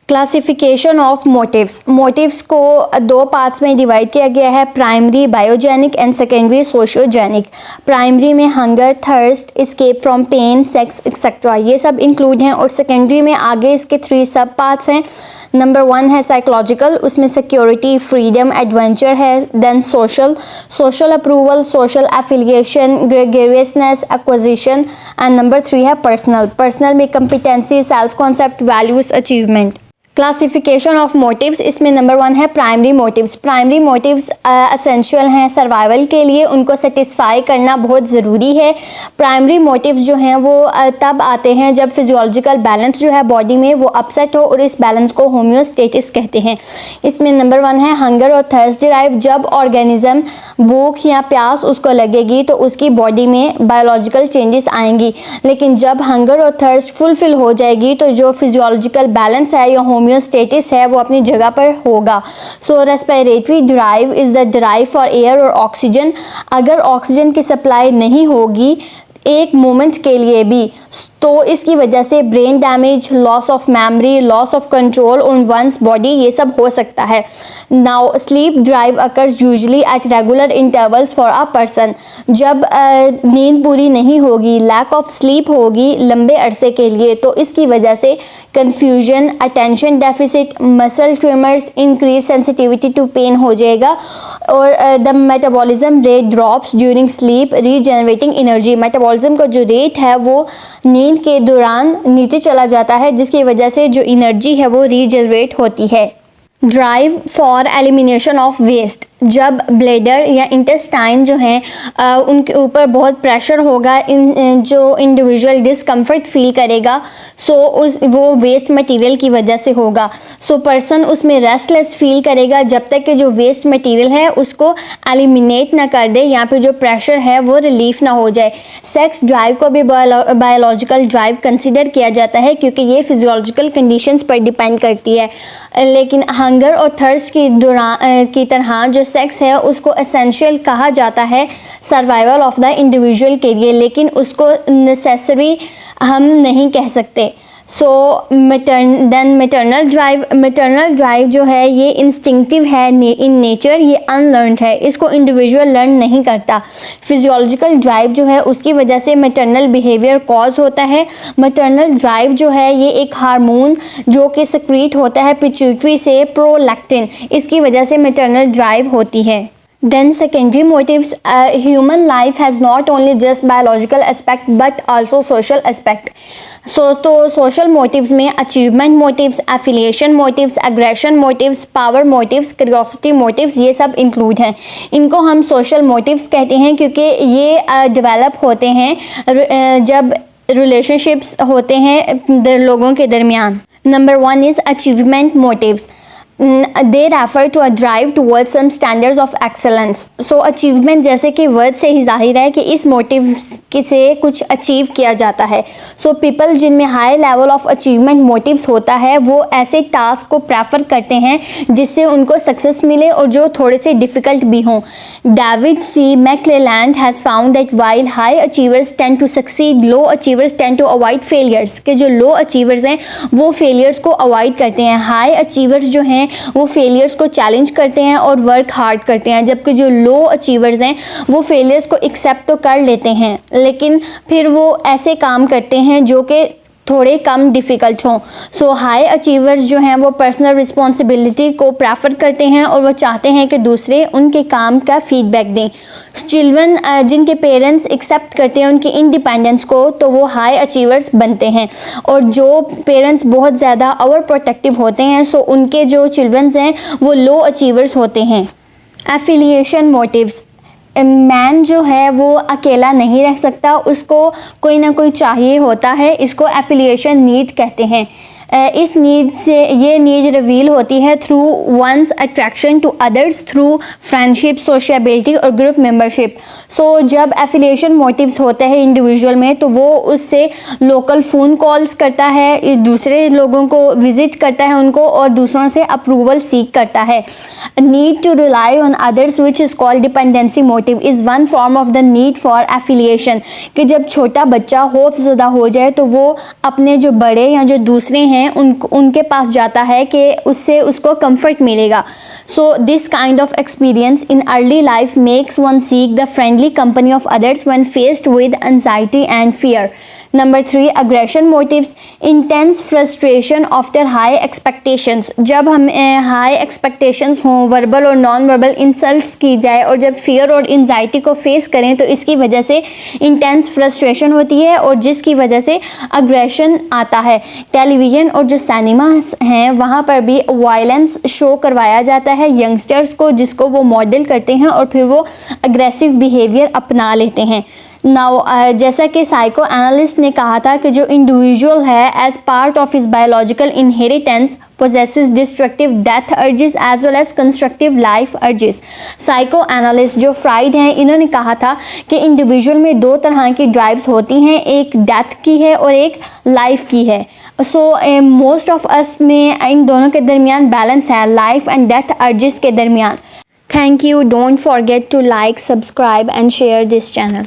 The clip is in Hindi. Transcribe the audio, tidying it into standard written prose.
Classification of motives. मोटिव्स को दो पार्ट्स में डिवाइड किया गया है, primary biogenic and secondary sociogenic. Primary में hunger, thirst, escape from pain, sex etcetera ये सब इंक्लूड हैं, और सेकेंडरी में आगे इसके 3 सब पार्ट्स हैं। नंबर 1 है साइकोलॉजिकल, उसमें सिक्योरिटी, फ्रीडम, एडवेंचर है। Then social approval, social affiliation, gregariousness, acquisition. And number 3 है पर्सनल में competency, self concept, values, achievement. Classification of motives, इसमें नंबर 1 है primary motives. Primary motives essential हैं सर्वाइवल के लिए, उनको सेटिस्फाई करना बहुत ज़रूरी है। प्राइमरी मोटिव्स जो हैं वो तब आते हैं जब फिजियोलॉजिकल बैलेंस जो है बॉडी में वो अपसेट हो, और इस बैलेंस को होम्योस्टेसिस कहते हैं। इसमें नंबर 1 है हंगर और थर्स्ट डिराइव। जब ऑर्गेनिज्म भूख या प्यास उसको लगेगी तो उसकी बॉडी में बायोलॉजिकल चेंजेस आएंगी, लेकिन जब हंगर और थर्स्ट फुलफिल हो जाएगी तो जो फिजियोलॉजिकल बैलेंस है या होम्योस्टेसिस है वो अपनी जगह पर होगा। So respiratory drive is the drive for air और ऑक्सीजन। अगर ऑक्सीजन की सप्लाई नहीं होगी एक मोमेंट के लिए भी तो इसकी वजह से brain damage, loss of memory, loss of control on one's body ये सब हो सकता है। Now sleep drive occurs usually at regular intervals for a person. जब नींद पूरी नहीं होगी, लैक ऑफ स्लीप होगी लंबे अरसे के लिए, तो इसकी वजह से confusion, attention deficit, muscle tremors, increase sensitivity to pain हो जाएगा। और the metabolism rate drops during sleep, regenerating energy. Metabolism का जो रेट है वो नींद के दौरान नीचे चला जाता है, जिसकी वजह से जो एनर्जी है वो रीजनरेट होती है। Drive for elimination of waste. जब ब्लैडर या इंटेस्टाइन जो हैं उनके ऊपर बहुत प्रेशर होगा, जो इंडिविजुअल डिस्कम्फर्ट फील करेगा, सो वो वेस्ट मटेरियल की वजह से होगा। सो पर्सन उसमें रेस्टलेस फील करेगा जब तक कि जो वेस्ट मटेरियल है उसको एलिमिनेट ना कर दे, या फिर जो प्रेशर है वो रिलीफ ना हो जाए। सेक्स ड्राइव को भी बायोलॉजिकल ड्राइव कंसिडर किया जाता है क्योंकि ये फिजियोलॉजिकल कंडीशंस पर डिपेंड करती है, लेकिन हंगर और थर्स्ट की तरह जो सेक्स है उसको एसेंशियल कहा जाता है सर्वाइवल ऑफ द इंडिविजुअल के लिए, लेकिन उसको नेसेसरी हम नहीं कह सकते। सो मैटरनल ड्राइव जो है ये इंस्टिंक्टिव है इन नेचर, ये अनलर्नड है, इसको इंडिविजुअल लर्न नहीं करता। फिजियोलॉजिकल ड्राइव जो है उसकी वजह से मैटरनल बिहेवियर कॉज होता है। मैटरनल ड्राइव जो है ये एक हार्मोन जो कि सेक्रीट होता है पिट्यूटरी से, प्रोलैक्टिन, इसकी वजह से मैटरनल ड्राइव होती है। Then secondary motives, human life has not only just biological aspect but also social aspect. तो सोशल मोटिव्स में achievement motives, affiliation motives, aggression motives, power motives, curiosity motives ये सब इंक्लूड हैं। इनको हम सोशल मोटिव्स कहते हैं क्योंकि ये डेवलप होते हैं जब रिलेशनशिप्स होते हैं लोगों के दरमियान। Number 1 is achievement motives. They refer to a drive towards some standards of excellence. So achievement जैसे कि वर्ड से ही जाहिर है कि इस मोटिव से कुछ अचीव किया जाता है। So people जिनमें high level of achievement motives होता है वो ऐसे टास्क को प्रेफर करते हैं जिससे उनको सक्सेस मिले और जो थोड़े से डिफ़िकल्ट भी हों। David C McClelland has found that while high achievers tend to succeed, low achievers tend to avoid failures, कि जो लो अचीवर्स हैं वो फेलियर्स को अवॉइड करते हैं। हाई अचीवर्स जो हैं वो फेलियर्स को चैलेंज करते हैं और वर्क हार्ड करते हैं, जबकि जो लो अचीवर्स हैं वो फेलियर्स को एक्सेप्ट तो कर लेते हैं लेकिन फिर वो ऐसे काम करते हैं जो कि थोड़े कम डिफ़िकल्ट हों। सो हाई अचीवर्स जो हैं वो पर्सनल रिस्पॉन्सिबिलिटी को प्रेफर करते हैं और वो चाहते हैं कि दूसरे उनके काम का फीडबैक दें। चिल्ड्रन जिनके पेरेंट्स एक्सेप्ट करते हैं उनकी इंडिपेंडेंस को तो वो हाई अचीवर्स बनते हैं, और जो पेरेंट्स बहुत ज़्यादा ओवर प्रोटेक्टिव होते हैं सो उनके जो चिल्ड्रंस हैं वो लो अचीवर्स होते हैं। Affiliation motives. मैन जो है वो अकेला नहीं रह सकता, उसको कोई ना कोई चाहिए होता है, इसको एफिलिएशन नीड कहते हैं। इस नीड से ये नीड रिवील होती है through one's attraction to others, through friendship, sociability और ग्रुप मेंबरशिप। सो जब एफिलिएशन मोटिव्स होते हैं इंडिविजुअल में तो वो उससे लोकल फ़ोन कॉल्स करता है, दूसरे लोगों को विजिट करता है उनको, और दूसरों से अप्रूवल सीख करता है। Need to rely on others which is called dependency motive is one form of the need for affiliation, कि जब छोटा बच्चा खौफज़दा हो जाए तो वो अपने जो बड़े या जो दूसरे हैं हैं उनके पास जाता है कि उससे उसको कंफर्ट मिलेगा। So this kind of experience in early life makes one seek the friendly company of others when faced with anxiety and fear. Number 3, aggression motives, intense frustration after high expectations. जब हम हाई एक्सपेक्टेशंस हों, वर्बल और नॉन वर्बल इंसल्ट्स की जाए और जब फियर और एंजाइटी को फेस करें तो इसकी वजह से इंटेंस फ्रस्ट्रेशन होती है और जिसकी वजह से अग्रेशन आता है। टेलीविज़न और जो सिनेमा हैं वहाँ पर भी वायलेंस शो करवाया जाता है यंगस्टर्स को, जिसको वो मॉडल करते हैं और फिर वो अग्रेसिव बिहेवियर अपना लेते हैं। नाउ जैसा कि साइको एनालिस्ट ने कहा था कि जो इंडिविजुअल है as part of his biological inheritance possesses destructive death urges as well as constructive life urges। Psycho analyst जो फ्राइड हैं इन्होंने कहा था कि इंडिविजुअल में 2 तरह की ड्राइव्स होती हैं, एक डेथ की है और एक लाइफ की है। सो मोस्ट ऑफ अस में इन दोनों के दरमियान बैलेंस है, लाइफ एंड डेथ अर्जेस के दरमियान। Thank you. Don't forget to like, subscribe and share this channel.